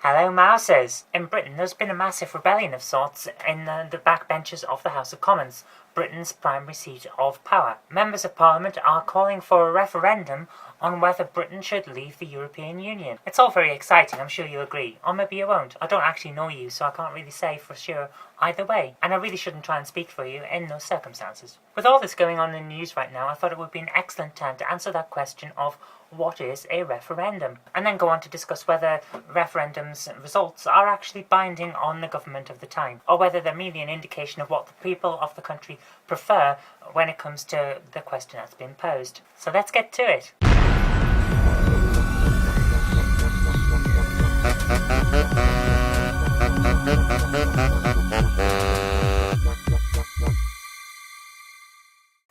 Hello, Mousers! In Britain, there's been a massive rebellion of sorts in the backbenches of the House of Commons, Britain's primary seat of power. Members of Parliament are calling for a referendum on whether Britain should leave the European Union. It's all very exciting, I'm sure you'll agree. Or maybe you won't. I don't actually know you, so I can't really say for sure either way. And I really shouldn't try and speak for you in those circumstances. With all this going on in the news right now, I thought it would be an excellent time to answer that question of what is a referendum, and then go on to discuss whether referendums' results are actually binding on the government of the time, or whether they're merely an indication of what the people of the country prefer when it comes to the question that's been posed. So let's get to it.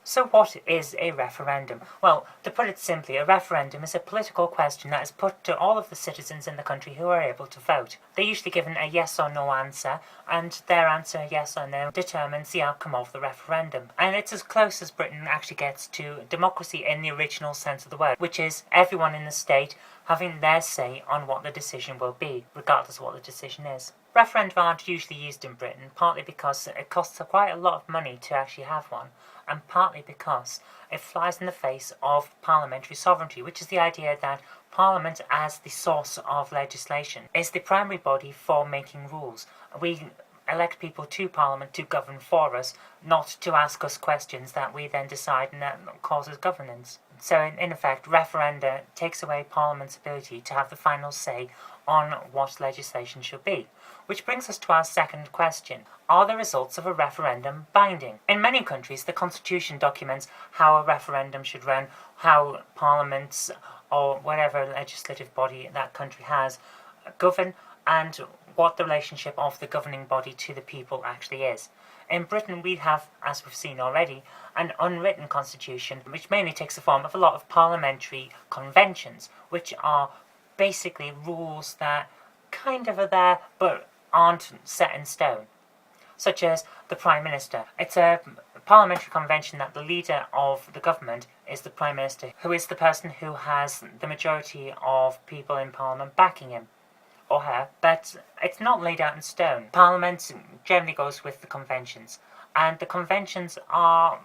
So what is a referendum? Well, to put it simply, a referendum is a political question that is put to all of the citizens in the country who are able to vote. They're usually given a yes or no answer, and their answer, yes or no, determines the outcome of the referendum. And it's as close as Britain actually gets to democracy in the original sense of the word, which is everyone in the state having their say on what the decision will be, regardless of what the decision is. Referenda aren't usually used in Britain, partly because it costs quite a lot of money to actually have one, and partly because it flies in the face of parliamentary sovereignty, which is the idea that Parliament, as the source of legislation, is the primary body for making rules. We elect people to Parliament to govern for us, not to ask us questions that we then decide and that causes governance. So in effect, referenda takes away Parliament's ability to have the final say on what legislation should be. Which brings us to our second question. Are the results of a referendum binding? In many countries, the constitution documents how a referendum should run, how parliaments or whatever legislative body that country has govern, and what the relationship of the governing body to the people actually is. In Britain, we have, as we've seen already, an unwritten constitution, which mainly takes the form of a lot of parliamentary conventions, which are basically rules that kind of are there, but aren't set in stone, such as the Prime Minister. It's a parliamentary convention that the leader of the government is the Prime Minister, who is the person who has the majority of people in Parliament backing him or her, but it's not laid out in stone. Parliament generally goes with the conventions, and the conventions are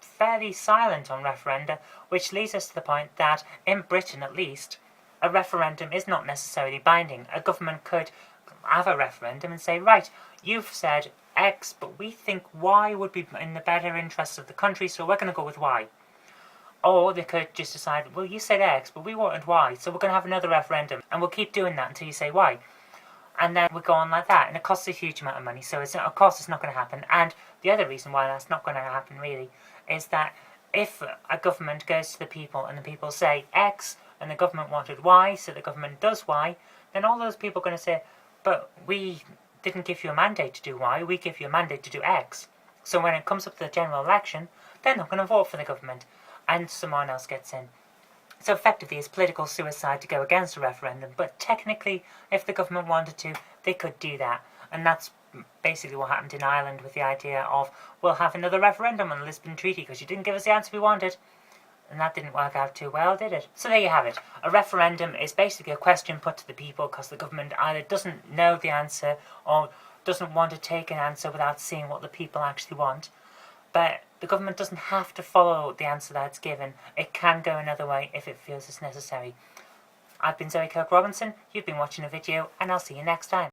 fairly silent on referenda, which leads us to the point that, in Britain at least, a referendum is not necessarily binding. A government could have a referendum and say, right, you've said X, but we think Y would be in the better interests of the country, so we're going to go with Y. Or they could just decide, well, you said X, but we wanted Y, so we're going to have another referendum, and we'll keep doing that until you say Y. And then we go on like that, and it costs a huge amount of money, so of course it's not going to happen. And the other reason why that's not going to happen, really, is that if a government goes to the people and the people say X, and the government wanted Y, so the government does Y, then all those people are going to say, but we didn't give you a mandate to do Y, we give you a mandate to do X. So when it comes up to the general election, they're not going to vote for the government, and someone else gets in. So effectively it's political suicide to go against a referendum, but technically if the government wanted to, they could do that. And that's basically what happened in Ireland with the idea of, we'll have another referendum on the Lisbon Treaty because you didn't give us the answer we wanted. And that didn't work out too well, did it? So there you have it. A referendum is basically a question put to the people because the government either doesn't know the answer or doesn't want to take an answer without seeing what the people actually want. But the government doesn't have to follow the answer that it's given. It can go another way if it feels it's necessary. I've been Kirk-Robinson, you've been watching a video, and I'll see you next time.